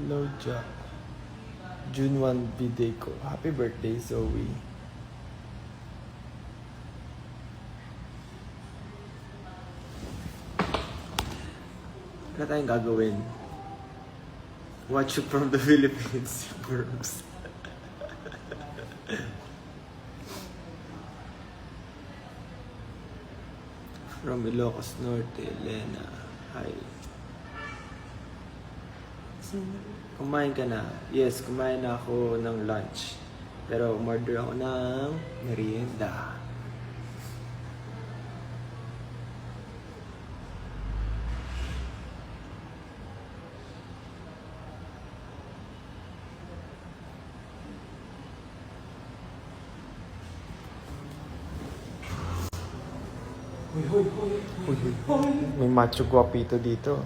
Hello, Jack. June 1 birthday ko. Happy birthday, Zoe. Wala tayong gagawin. Watch you from the Philippines, Burms. From Ilocos Norte, Elena. Hi. Kumain ka na? Yes, kumain na ako ng lunch. Pero umorder ako ng merienda. May macho guapito dito.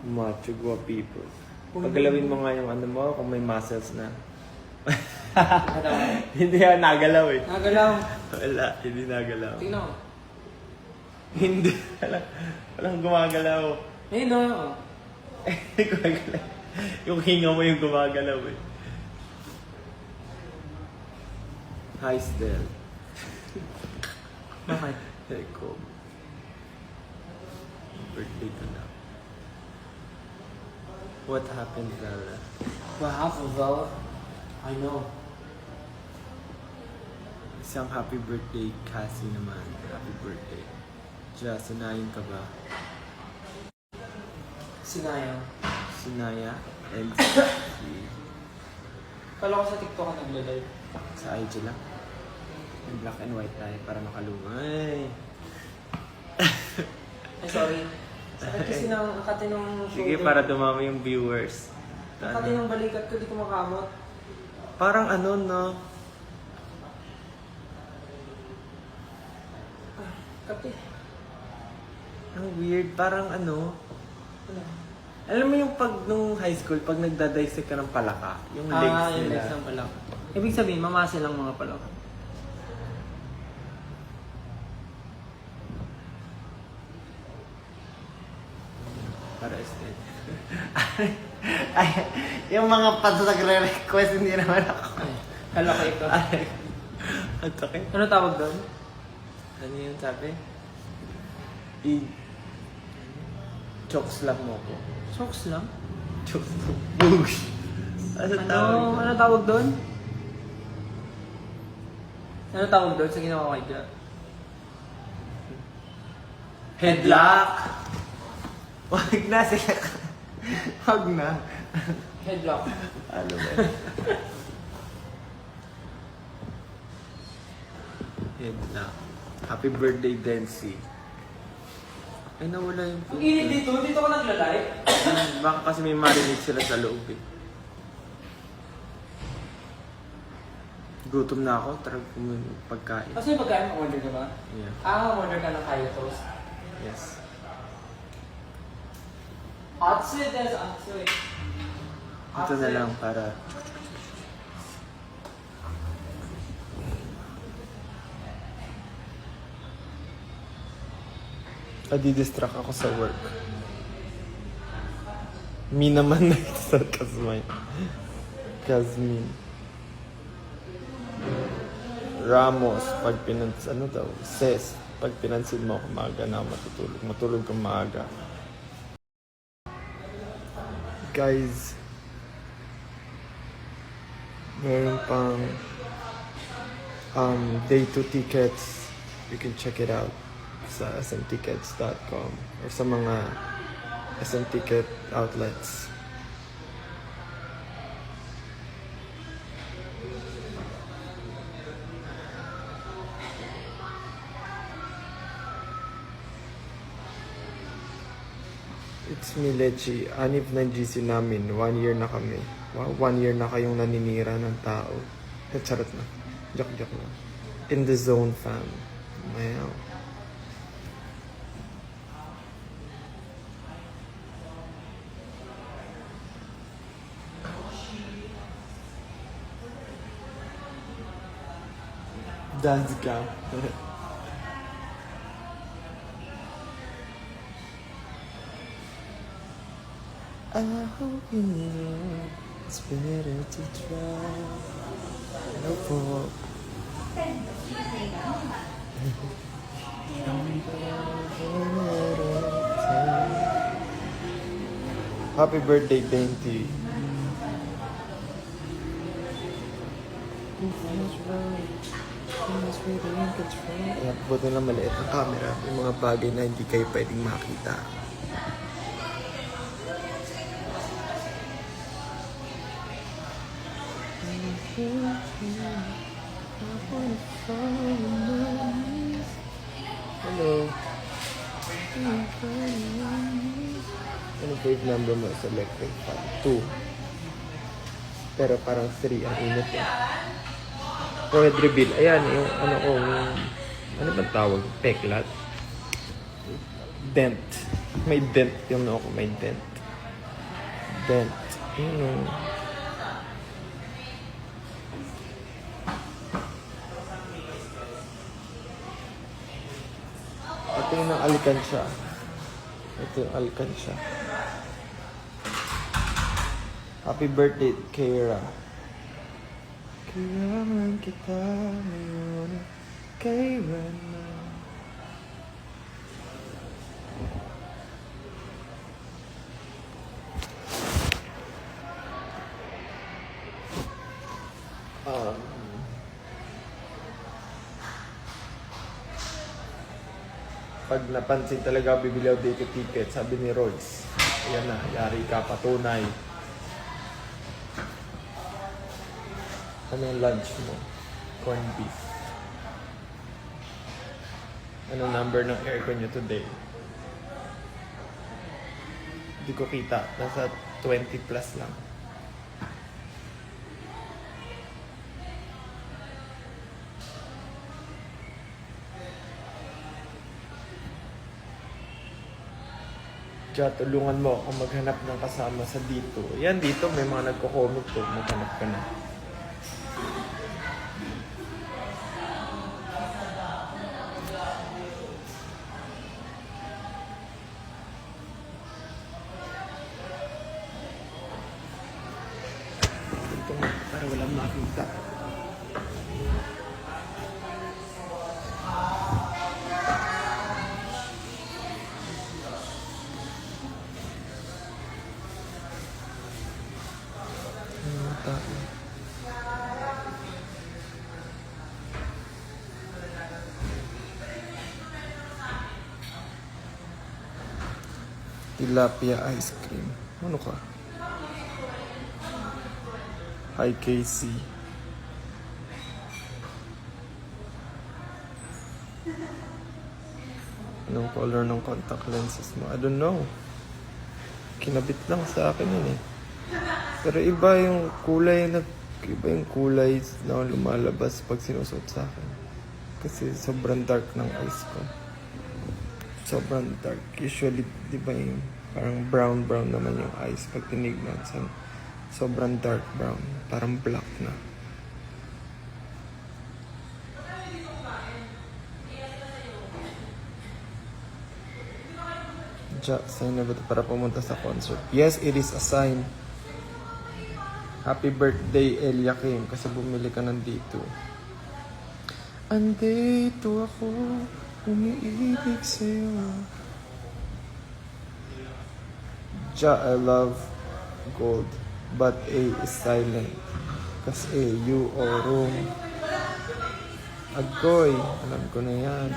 Macho guapito. Paggalawin mo nga yung ano mo kung may muscles na. Hindi yan nagalaw eh. Nagalaw. Wala, hindi nagalaw. Tingnan mo. Hindi. Walang gumagalaw. Eh, no. Gumagalaw. Yung hinga mo yung gumagalaw eh. Hi, Stel. Bakit? Eko. Birthday ko na. What happened, Bella? What happened, Bella? I know. Isang happy birthday, Cassie naman. Happy birthday. Diya, sanayin ka ba? Sinayang. Sinaya? And Kala ko sa TikTok ka nagla-live. sa IG lang. Yung black and white tayo para makalumay. Ay, sorry. Sakit kasi ng akati ng Sige, para dumami yung viewers. Akati ng balikat ko, di ko makamot. Parang ano, no? Kape. Ang weird. Parang ano? Ano? Alam mo yung pag nung high school, pag nagda-dissect ka ng palaka, yung legs Yung nila. legs ng palaka. Ibig sabihin, mamasa lang mga palaka. Para estate. Ay, yung mga nagre-request, hindi naman ako. Ay, kala ko ito. Ang sakit. Ano tawag doon? Ano yun sabi? Chokes lang mo ko. Socks lang? Chokes mo. Boosh! Ano tawag? Ano tawag doon? Ano tawag doon sa ginawa ko kay Jack? Headlock! Wag na sila. Wag na. Headlock. Ano ba? Headlock. Happy birthday, Densi. Ay, nawala yung Ang init dito, dito ko nagla-live. Baka kasi may marinig sila sa loob eh. Gutom na ako, tara kumain pagkain. Kasi pagkain, order ka ba? Yeah. Order ka ng kaya toast. Yes. Hot sweet, there's hot sweet. Ito na lang para... Adi-distract ako sa work. Me naman na ito sa Kazmin. Ramos, pag ano daw? Ses, pag pinansin mo ako maaga na matutulog. Matulog kang maaga. Guys, meron pang day 2 tickets. You can check it out sa smtickets.com or sa mga SM Ticket outlets. It's me, Lechi. Anib ng GC namin. 1 year na kami. Wow, 1 year na kayong naninira ng tao. Charot na. Joke na. In the zone, fam. Mayaw. Dance ka. I hope you know it's better to try. Hello po. Happy birthday, Dainty. Ayan, buti na maliit ang camera. Yung mga bagay na hindi kayo pwedeng makita. Hello. Ano page number mo sa electric fan? 2. Pero parang 3 ang init eh. Red reveal. Ayan, yung ano ko, yung, ano ba tawag? Peklat? Dent. May dent yung ano ko, may dent. Dent. Yun o. Ito yung alkansya. Ito yung alkansya. Happy birthday, Kira. Kailangan kita ngayon, kailanman. Pag napansin talaga, bibili ako dito ticket, sabi ni Royce. Ayan na, yari ka, patunay. Ano yung lunch mo? Corned beef. Anong number ng aircon nyo today? Hindi ko kita. Nasa 20 plus lang. Diya, tulungan mo ako maghanap ng kasama sa dito. Yan, dito may mga nagko-comment to. Maghanap ka na. Ito nga, para walang makita. Tilapia ice cream. Ano ka? Hi, Casey. Anong color ng contact lenses mo? I don't know. Kinabit lang sa akin yun eh. Pero iba yung kulay na lumalabas pag sinusuot sa akin. Kasi sobrang dark ng eyes ko. Sobrang dark. Usually, di ba yung parang brown naman yung eyes pag tinignan. Sobrang dark brown. Parang black na. Sign na ba ito para pumunta sa concert? Yes, it is a sign. Happy birthday, Eliakim, kasi bumili ka nandito. Andito ako, umiibig sa'yo. I love gold, but A is silent. Kasi A, you or room. Agoy, alam ko na yan.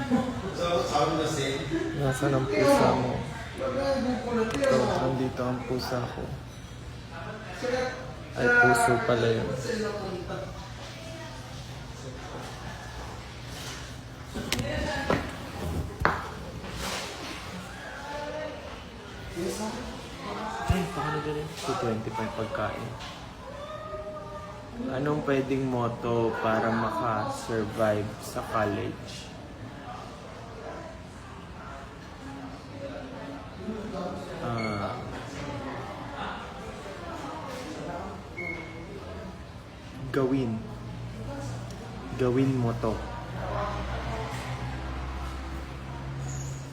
Nasaan ang pusa mo? Ito, nandito ang pusa ko. Ay, puso pala yun. Ay, paano din yun? 225 pagkain. Anong pwedeng motto para maka-survive sa college? Gawin mo to.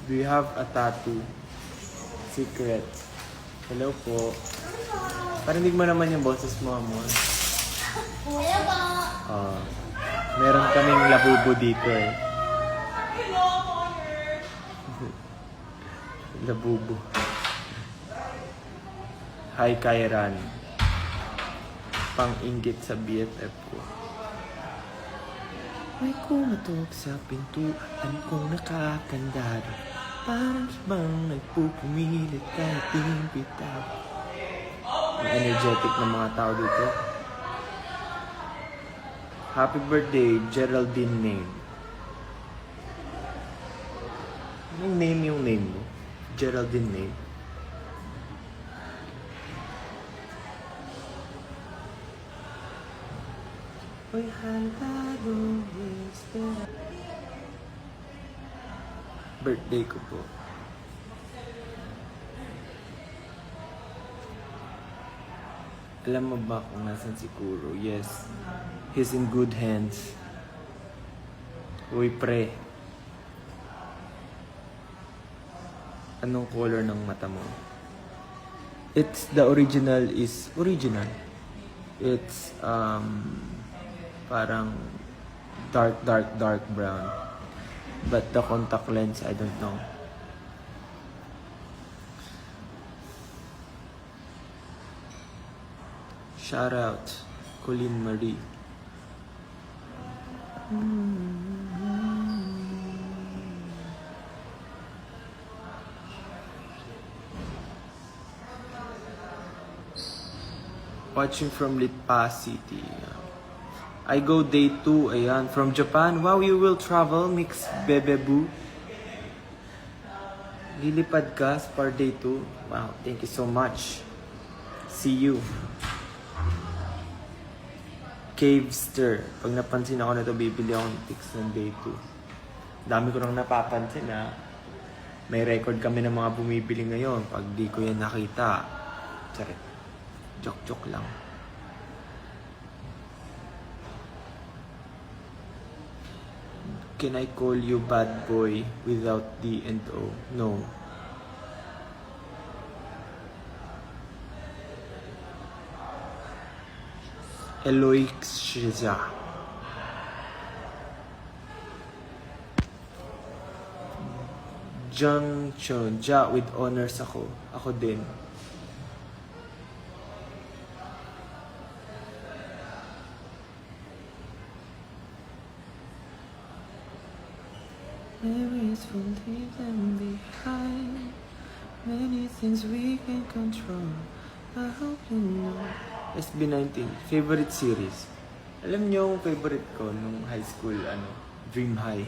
Do you have a tattoo? Secret. Hello po. Parinig mo naman yung boses mo, amor. Kuya ba? Meron kaming labubo dito eh. Labubo. Hi, Kairan. Pang-inggit sa BFF ko. May kumatok sa pintuan kong nakakandado. Parang bang nagpupumilit kahit pimpitaw. Ang energetic ng mga tao dito. Happy birthday, Geraldine name. Yung name mo. Geraldine name. Hoy, handado, espera. Birthday ko po. Alam mo ba kung nasan si Kuro? Yes. He's in good hands. Uy, pre. Anong color ng mata mo? It's the original is original. It's parang dark brown. But the contact lens, I don't know. Shout out, Colleen Marie. Watching from Lipa City. I go day 2, ayan, from Japan. Wow, you will travel, mix bebeboo. Lilipad ka for day 2. Wow, thank you so much. See you. Cavester. Pag napansin ako na ito, bibili ako ng pics ng day 2. Dami ko nang napapansin na may record kami ng mga bumibili ngayon. Pag di ko yan nakita, charit. Joke lang. Can I call you bad boy without D and O? No. Eloy Shiza. Jung Chon. Ja with honors ako. Ako din. Memories will leave them behind. Many things we can control. I hope you know. SB19, favorite series. Alam niyo yung favorite ko nung high school, Dream High.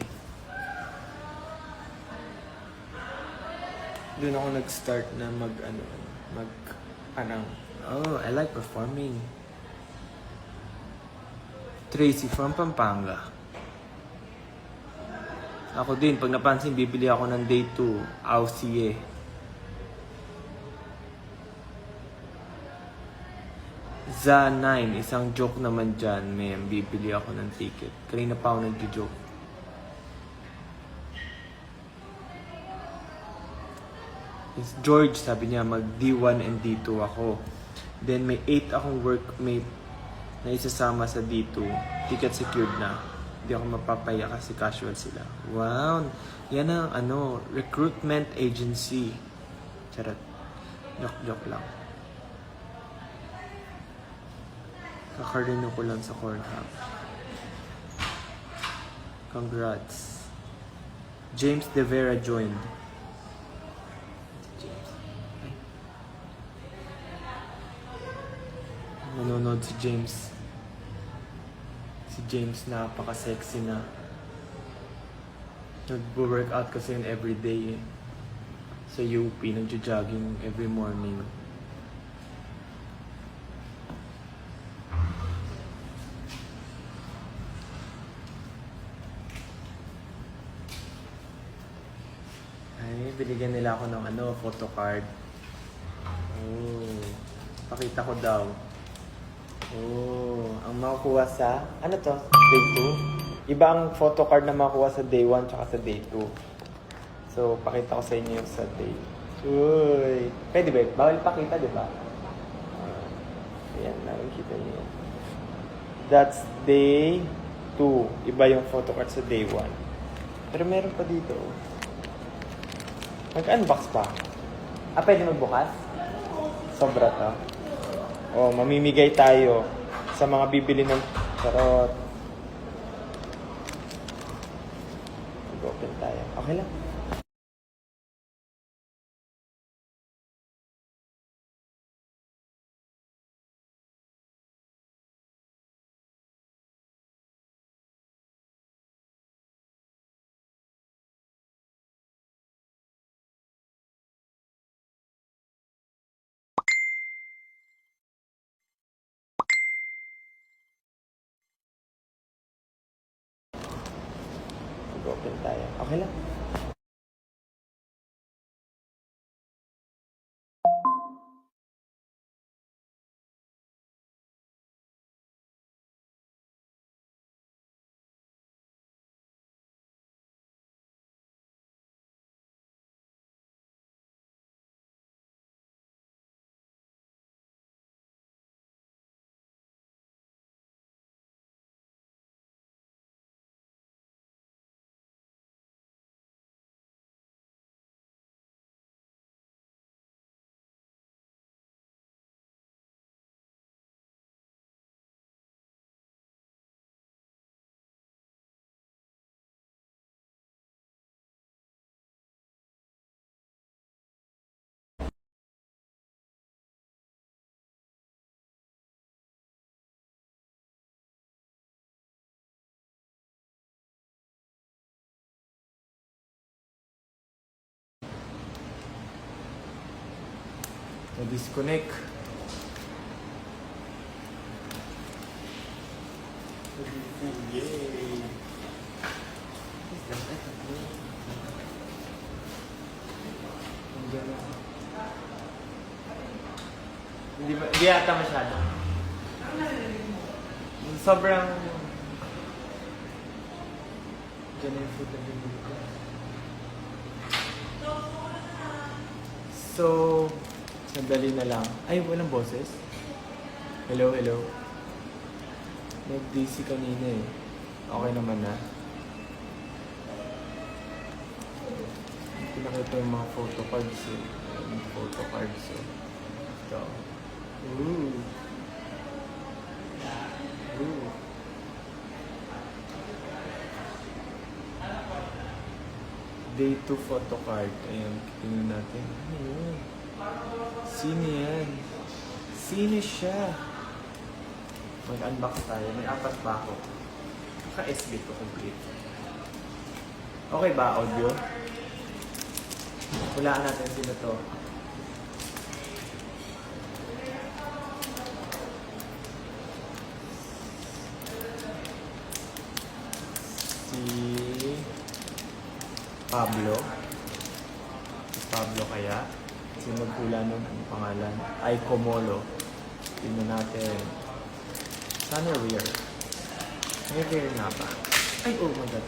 Doon ako nag-start na I like performing. Tracy from Pampanga. Ako din, pag napansin, bibili ako ng day 2, Ausie. Za 9, isang joke naman dyan, ma'am. Bibili ako ng ticket. Kanina pa ako nag-joke. George, sabi niya, mag D1 and D2 ako. Then may 8 akong workmate na isasama sa D2. Ticket secured na. Hindi ako mapapaya kasi casual sila. Wow! Yan ang recruitment agency. Charot. Joke lang. Kakarino ko lang sa Cornhub. Congrats. James De Vera joined. James. Ay. Nanonood si James. Si James napaka-sexy na. Nag-workout kasi yun everyday eh. Sa UP, nag-jogging every morning. Ay, binigyan nila ako ng photo card. Oh, pakita ko daw. Oh, ang makukuha sa, day 2? Iba ang photo card na makukuha sa day 1 tsaka sa day 2. So, pakita ko sa inyo yung sa day. Uy! Pwede ba? Bawal pakita, di ba? Kita niyo. That's day 2. Iba yung photo card sa day 1. Pero meron pa dito. Mag-unbox pa. Pwede magbukas? Sobra to. Mamimigay tayo sa mga bibili ng charot. Mag-open tayo. Okay lang. Mag-open tayo. Okay lang. Na-disconnect. Yay! Hindi yata masyado. Sobrang... Diyan na yung food na binili ko. So... Sandali na lang. Ay, walang boses. Hello, hello. Nag-DC kanina eh. Okay naman na. Pinakita yung mga photo cards eh. Yung photo cards eh. Ito. Ooh. Ooh. Day 2 photo card. Ayan, tingnan natin. Ayun. Sino yan? Sino siya? Mag-unbox tayo. May 4 pa ako. Naka-SB ko complete. Okay ba, audio? Hulaan natin sino to. Si Pablo. Si Pablo kaya? Sino nagpula nun? Ang pangalan? Ay, Comolo. Tingnan natin. Sana rare. May rare nga ba? Ay, oh my God.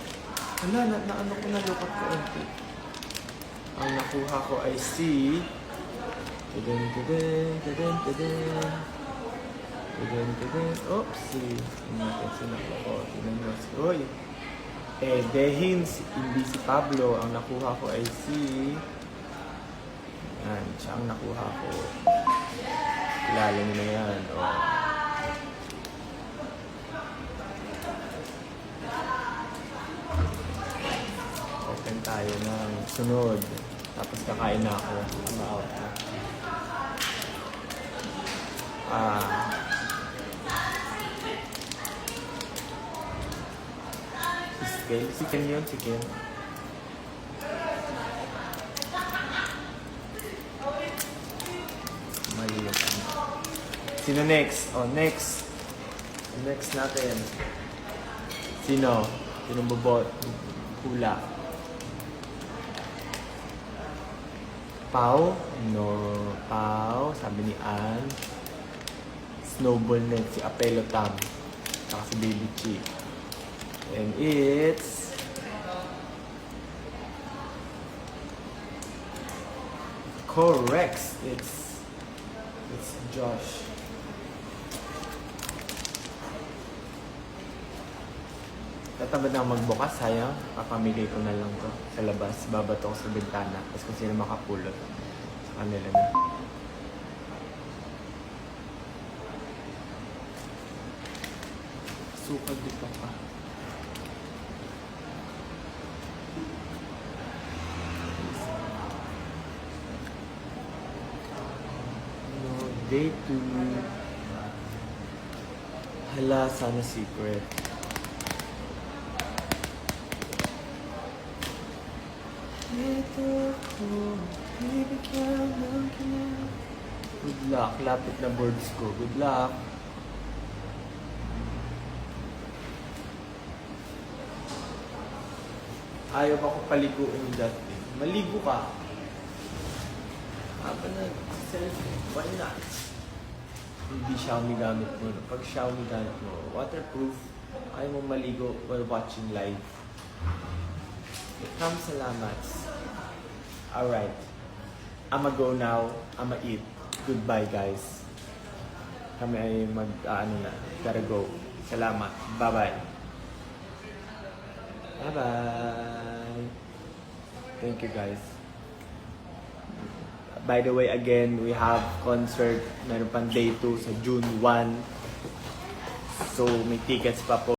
Wala, ano ko nalukat ko unti. Ang nakuha ko ay si... Oops, si... Tingnan natin si nakuha ko. Tingnan nyo. Uy! Dehin, hindi si Pablo. Ang nakuha ko ay si... Yan, siya ang nakuha ko. Kilala niyo na yan. Open tayo ng sunod. Tapos kakain na ako. I'm out na. Si Ken yun, si Ken. Sino next? Next. Next natin. Sino? Sino bobot? Hula. Pau? No. Pau. Sabi ni Ann. Snowball next. Si Apelo Tam. Saka si Baby Chi. And it's... correct. It's Josh. Tatamad na ako magbukas, sayang. Papamigay ko na lang to sa labas. Babato ko sa bintana. Tapos kung sino makapulot, sa kanila na. Sukad dito pa. No, day 2. Hala, sana secret. Ito ko, bibigyan ng kanya. Good luck, lapit na boards ko. Good luck. Ayaw ako paliguin dati. Maligo ka. Habang nag-selfie, why not? Hindi Xiaomi gamit mo. Pag Xiaomi gamit mo, waterproof, ayaw mo maligo while watching live. Come salamat. Alright. I'ma go now. I'ma eat. Goodbye, guys. Kami ay gotta go. Salamat. Bye-bye. Bye-bye. Thank you, guys. By the way, again, we have concert. Meron pang day 2 sa June 1. So, may tickets pa po.